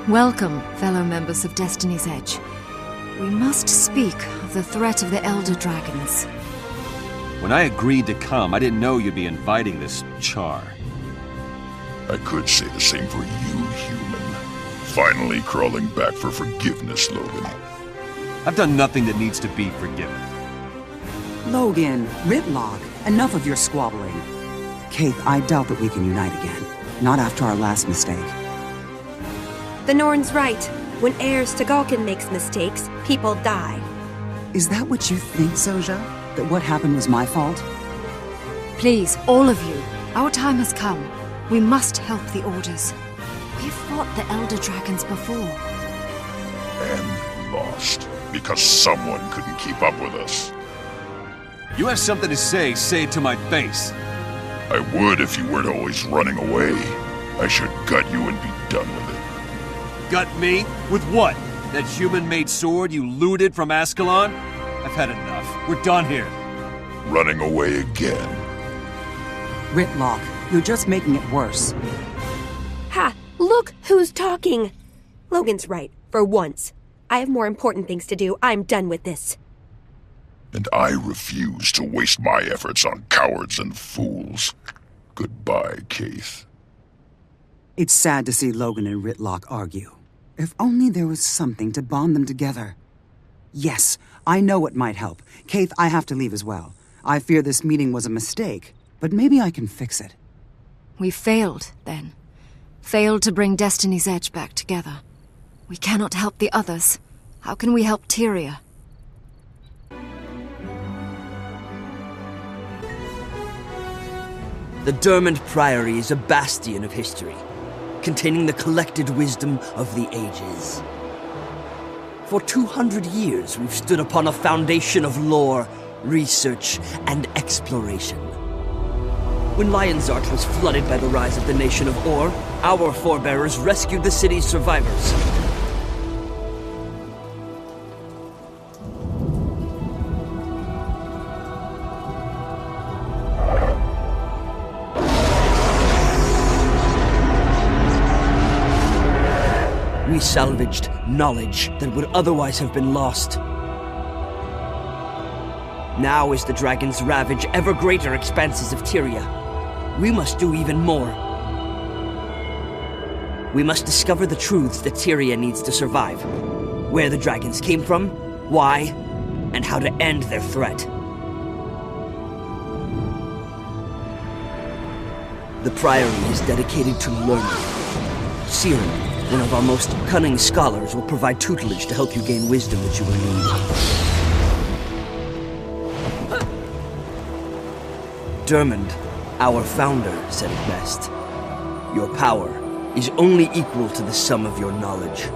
Welcome, fellow members of Destiny's Edge. We must speak of the threat of the Elder Dragons. When I agreed to come, I didn't know you'd be inviting this char. I could say the same for you, human. Finally crawling back for forgiveness, Logan. I've done nothing that needs to be forgiven. Logan, Ritlock, enough of your squabbling. Kate, I doubt that we can unite again. Not after our last mistake. The Norn's right. When heirs to Galkin makes mistakes, people die. Is that what you think, Soja? That what happened was my fault? Please, all of you, our time has come. We must help the Orders. We've fought the Elder Dragons before. And lost. Because someone couldn't keep up with us. You have something to say it to my face. I would if you weren't always running away. I should gut you and be done with it. Gut me? With what? That human-made sword you looted from Ascalon? I've had enough. We're done here. Running away again. Ritlock, you're just making it worse. Ha! Look who's talking! Logan's right, for once. I have more important things to do. I'm done with this. And I refuse to waste my efforts on cowards and fools. Goodbye, Keith. It's sad to see Logan and Ritlock argue. If only there was something to bond them together. Yes, I know what might help. Keith, I have to leave as well. I fear this meeting was a mistake, but maybe I can fix it. We failed, then. Failed to bring Destiny's Edge back together. We cannot help the others. How can we help Tyria? The Dermond Priory is a bastion of history, containing the collected wisdom of the ages. For 200 years, we've stood upon a foundation of lore, research, and exploration. When Lionsart was flooded by the rise of the nation of Or, our forebearers rescued the city's survivors. We salvaged knowledge that would otherwise have been lost. Now, as the dragons ravage ever greater expanses of Tyria, we must do even more. We must discover the truths that Tyria needs to survive. Where the dragons came from, why, and how to end their threat. The Priory is dedicated to learning. Siren, one of our most cunning scholars, will provide tutelage to help you gain wisdom that you will need. Dermond, our founder, said it best. Your power is only equal to the sum of your knowledge.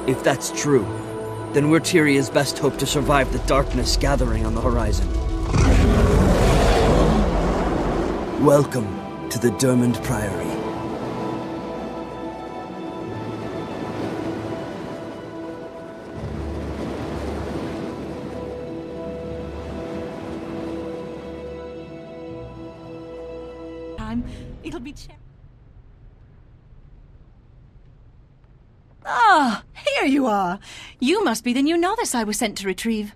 If that's true, then we're Tyria's best hope to survive the darkness gathering on the horizon. Welcome to the Dermond Priory. It'll be Ah, here you are. You must be the new novice I was sent to retrieve.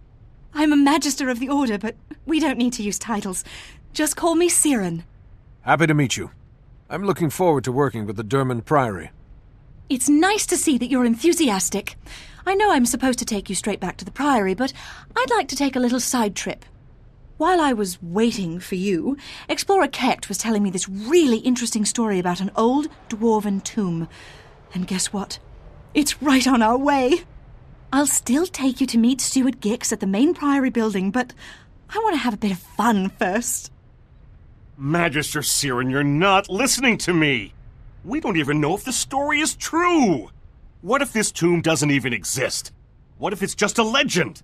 I'm a Magister of the Order, but we don't need to use titles. Just call me Siren. Happy to meet you. I'm looking forward to working with the Dermond Priory. It's nice to see that you're enthusiastic. I know I'm supposed to take you straight back to the Priory, but I'd like to take a little side trip. While I was waiting for you, Explorer Kecht was telling me this really interesting story about an old dwarven tomb. And guess what? It's right on our way. I'll still take you to meet Steward Gix at the main Priory building, but I want to have a bit of fun first. Magister Siren, you're not listening to me. We don't even know if the story is true. What if this tomb doesn't even exist? What if it's just a legend?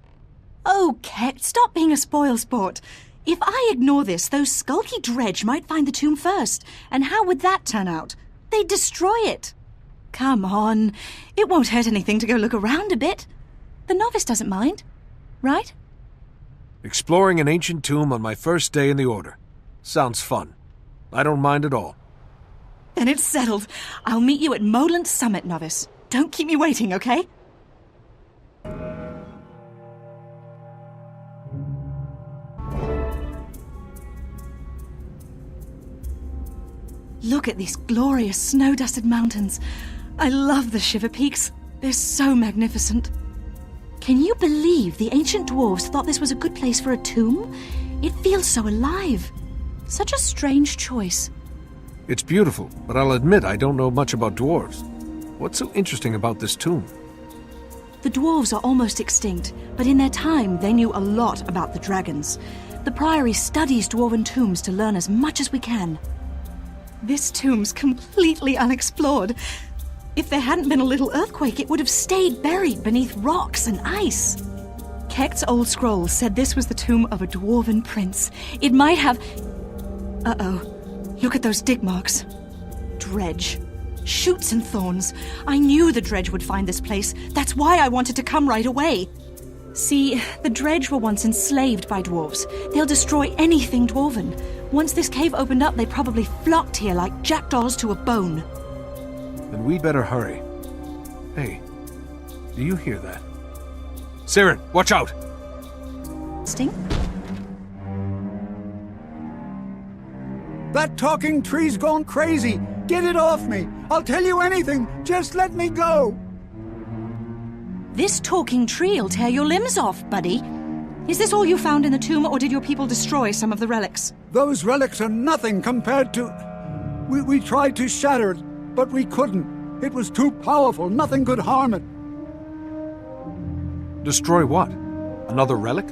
Oh, Kecht, stop being a spoilsport. If I ignore this, those skulky dredge might find the tomb first. And how would that turn out? They'd destroy it. Come on. It won't hurt anything to go look around a bit. The novice doesn't mind, right? Exploring an ancient tomb on my first day in the Order. Sounds fun. I don't mind at all. Then it's settled. I'll meet you at Moland Summit, Novice. Don't keep me waiting, okay? Look at these glorious snow-dusted mountains. I love the Shiver Peaks. They're so magnificent. Can you believe the ancient dwarves thought this was a good place for a tomb? It feels so alive. Such a strange choice. It's beautiful, but I'll admit I don't know much about dwarves. What's so interesting about this tomb? The dwarves are almost extinct, but in their time they knew a lot about the dragons. The Priory studies dwarven tombs to learn as much as we can. This tomb's completely unexplored. If there hadn't been a little earthquake, it would have stayed buried beneath rocks and ice. Kekt's old scroll said this was the tomb of a dwarven prince. It might have... Uh-oh. Look at those dig marks. Dredge. Shoots and thorns. I knew the dredge would find this place. That's why I wanted to come right away. See, the dredge were once enslaved by dwarves. They'll destroy anything dwarven. Once this cave opened up, they probably flocked here like jackdaws to a bone. Then we'd better hurry. Hey, do you hear that? Siren, watch out! Sting? That talking tree's gone crazy. Get it off me. I'll tell you anything. Just let me go. This talking tree'll tear your limbs off, buddy. Is this all you found in the tomb, or did your people destroy some of the relics? Those relics are nothing compared to... We tried to shatter it, but we couldn't. It was too powerful. Nothing could harm it. Destroy what? Another relic?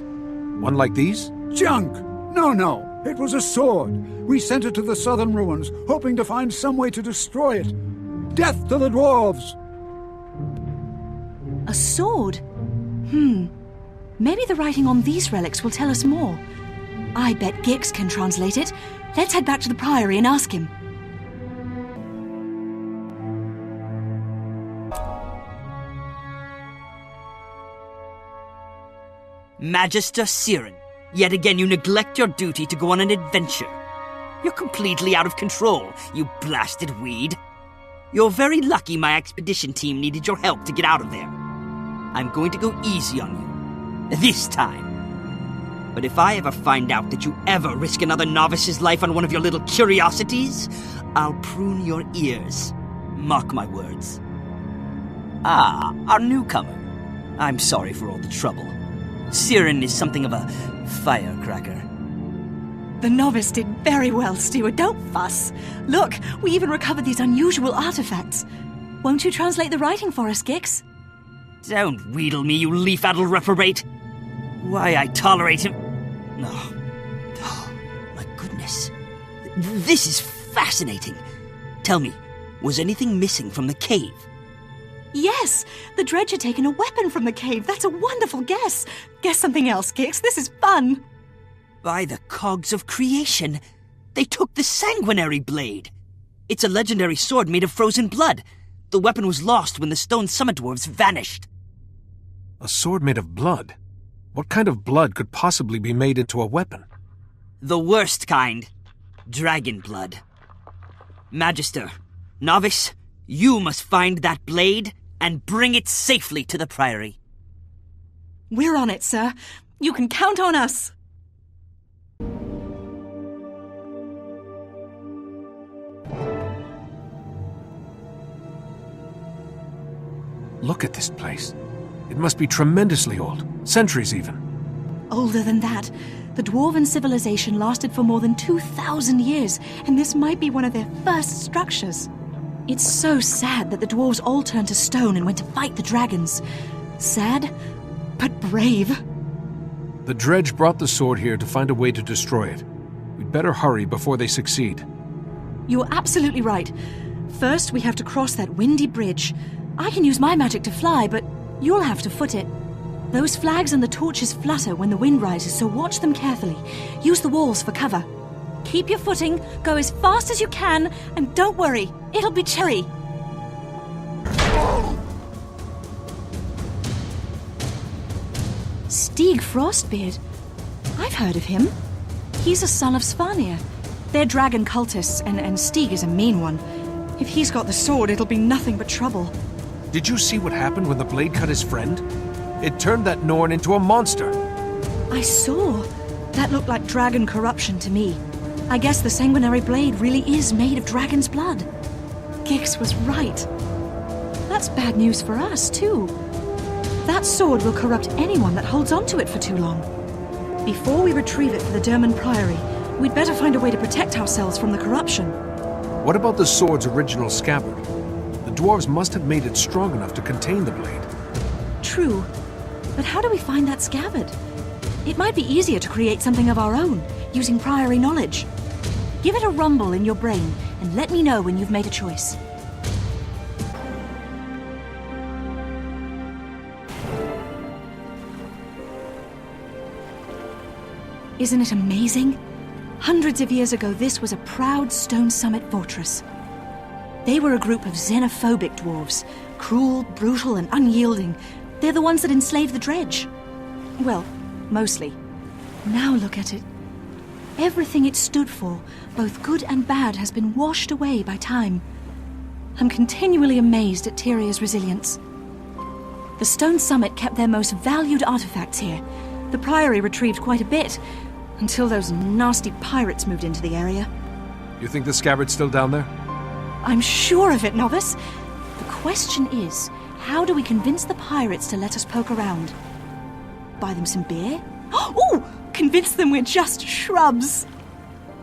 One like these? Junk! No. It was a sword. We sent it to the southern ruins, hoping to find some way to destroy it. Death to the dwarves! A sword? Maybe the writing on these relics will tell us more. I bet Gix can translate it. Let's head back to the Priory and ask him. Magister Siren, yet again you neglect your duty to go on an adventure. You're completely out of control, you blasted weed. You're very lucky my expedition team needed your help to get out of there. I'm going to go easy on you. This time. But if I ever find out that you ever risk another novice's life on one of your little curiosities, I'll prune your ears. Mark my words. Ah, our newcomer. I'm sorry for all the trouble. Siren is something of a firecracker. The novice did very well, Steward. Don't fuss. Look, we even recovered these unusual artifacts. Won't you translate the writing for us, Gix? Don't wheedle me, you leaf-addled reprobate. Why I tolerate him... Oh, my goodness. This is fascinating. Tell me, was anything missing from the cave? Yes, the dredge had taken a weapon from the cave. That's a wonderful guess. Guess something else, Gix. This is fun. By the cogs of creation, they took the sanguinary blade. It's a legendary sword made of frozen blood. The weapon was lost when the stone summit dwarves vanished. A sword made of blood? What kind of blood could possibly be made into a weapon? The worst kind. Dragon blood. Magister, novice, you must find that blade and bring it safely to the Priory. We're on it, sir. You can count on us. Look at this place. It must be tremendously old. Centuries even. Older than that. The dwarven civilization lasted for more than 2,000 years, and this might be one of their first structures. It's so sad that the dwarves all turned to stone and went to fight the dragons. Sad, but brave. The dredge brought the sword here to find a way to destroy it. We'd better hurry before they succeed. You're absolutely right. First, we have to cross that windy bridge. I can use my magic to fly, but you'll have to foot it. Those flags and the torches flutter when the wind rises, so watch them carefully. Use the walls for cover. Keep your footing, go as fast as you can, and don't worry, it'll be cherry. Stig Frostbeard. I've heard of him. He's a son of Svanir. They're dragon cultists, and Stig is a mean one. If he's got the sword, it'll be nothing but trouble. Did you see what happened when the blade cut his friend? It turned that Norn into a monster. I saw. That looked like dragon corruption to me. I guess the sanguinary blade really is made of dragon's blood. Gix was right. That's bad news for us, too. That sword will corrupt anyone that holds onto it for too long. Before we retrieve it for the Derman Priory, we'd better find a way to protect ourselves from the corruption. What about the sword's original scabbard? The dwarves must have made it strong enough to contain the blade. True. But how do we find that scabbard? It might be easier to create something of our own, using Priory knowledge. Give it a rumble in your brain, and let me know when you've made a choice. Isn't it amazing? Hundreds of years ago, this was a proud stone summit fortress. They were a group of xenophobic dwarves, cruel, brutal, and unyielding. They're the ones that enslaved the dredge. Well, mostly. Now look at it. Everything it stood for, both good and bad, has been washed away by time. I'm continually amazed at Tyria's resilience. The stone summit kept their most valued artifacts here. The Priory retrieved quite a bit, until those nasty pirates moved into the area. You think the scabbard's still down there? I'm sure of it, Novice. The question is, how do we convince the pirates to let us poke around? Buy them some beer? Oh! Convince them we're just shrubs!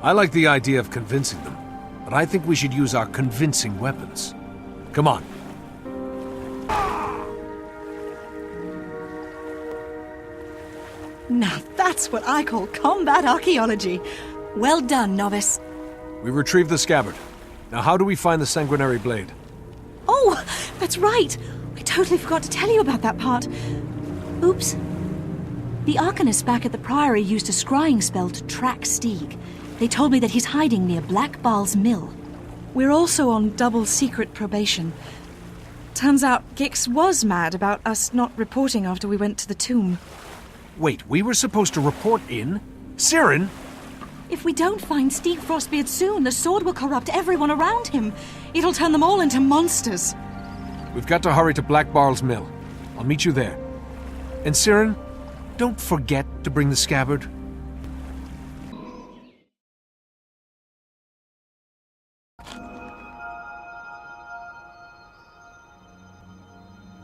I like the idea of convincing them, but I think we should use our convincing weapons. Come on. Now that's what I call combat archaeology. Well done, Novice. We retrieved the scabbard. Now how do we find the sanguinary blade? Oh, that's right. I totally forgot to tell you about that part. Oops. The Arcanists back at the Priory used a scrying spell to track Stieg. They told me that he's hiding near Black Baal's mill. We're also on double secret probation. Turns out Gix was mad about us not reporting after we went to the tomb. Wait, we were supposed to report in? Siren? If we don't find Stieg Frostbeard soon, the sword will corrupt everyone around him. It'll turn them all into monsters. We've got to hurry to Black Baal's mill. I'll meet you there. And Siren, don't forget to bring the scabbard.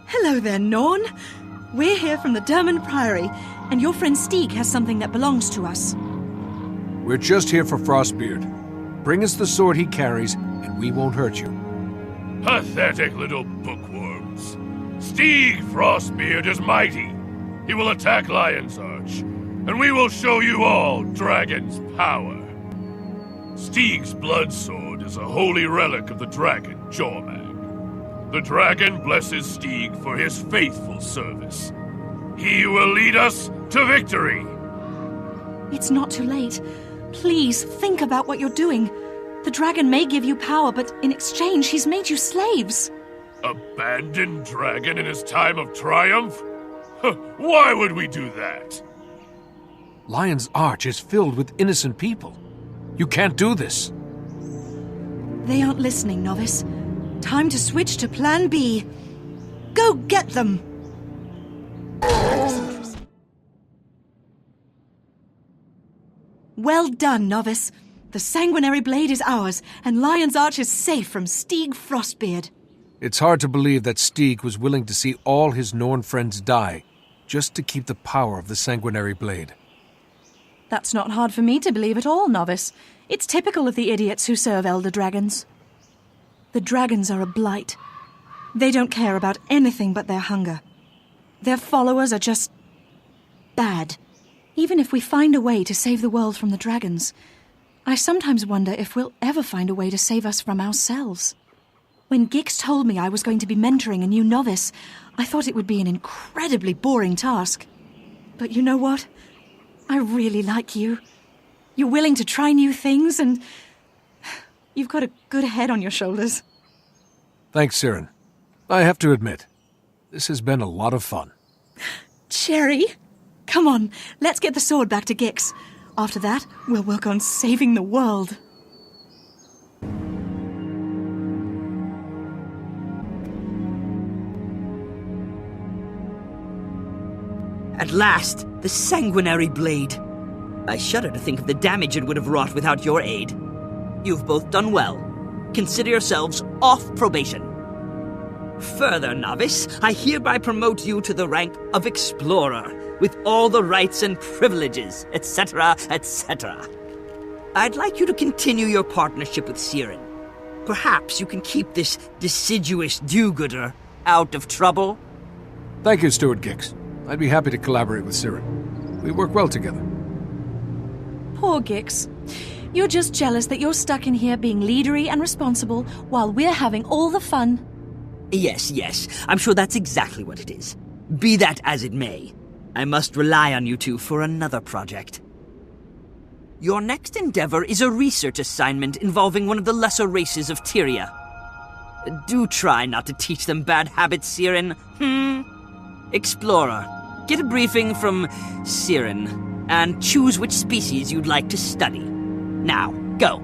Hello there, Norn. We're here from the Derman Priory, and your friend Stieg has something that belongs to us. We're just here for Frostbeard. Bring us the sword he carries, and we won't hurt you. Pathetic little bookworms. Stieg Frostbeard is mighty. He will attack Lion's Arch, and we will show you all Dragon's power. Stieg's blood sword is a holy relic of the dragon, Jormag. The dragon blesses Stieg for his faithful service. He will lead us to victory. It's not too late. Please, think about what you're doing. The dragon may give you power, but in exchange, he's made you slaves. Abandon dragon in his time of triumph? Why would we do that? Lion's Arch is filled with innocent people. You can't do this. They aren't listening, Novice. Time to switch to Plan B. Go get them! Well done, Novice. The sanguinary blade is ours, and Lion's Arch is safe from Stieg Frostbeard. It's hard to believe that Stieg was willing to see all his Norn friends die, just to keep the power of the sanguinary blade. That's not hard for me to believe at all, Novice. It's typical of the idiots who serve Elder Dragons. The dragons are a blight. They don't care about anything but their hunger. Their followers are just bad. Even if we find a way to save the world from the dragons, I sometimes wonder if we'll ever find a way to save us from ourselves. When Gix told me I was going to be mentoring a new novice, I thought it would be an incredibly boring task. But you know what? I really like you. You're willing to try new things, and you've got a good head on your shoulders. Thanks, Siren. I have to admit, this has been a lot of fun. Cherry, come on, let's get the sword back to Gix. After that, we'll work on saving the world. At last, the sanguinary blade. I shudder to think of the damage it would have wrought without your aid. You've both done well. Consider yourselves off probation. Further, novice, I hereby promote you to the rank of explorer, with all the rights and privileges, etc., etc. I'd like you to continue your partnership with Siren. Perhaps you can keep this deciduous do-gooder out of trouble? Thank you, Steward Gix. I'd be happy to collaborate with Siren. We work well together. Poor Gix. You're just jealous that you're stuck in here being leadery and responsible while we're having all the fun. Yes, I'm sure that's exactly what it is. Be that as it may, I must rely on you two for another project. Your next endeavor is a research assignment involving one of the lesser races of Tyria. Do try not to teach them bad habits, Siren. Explorer, get a briefing from Siren, and choose which species you'd like to study. Now, go.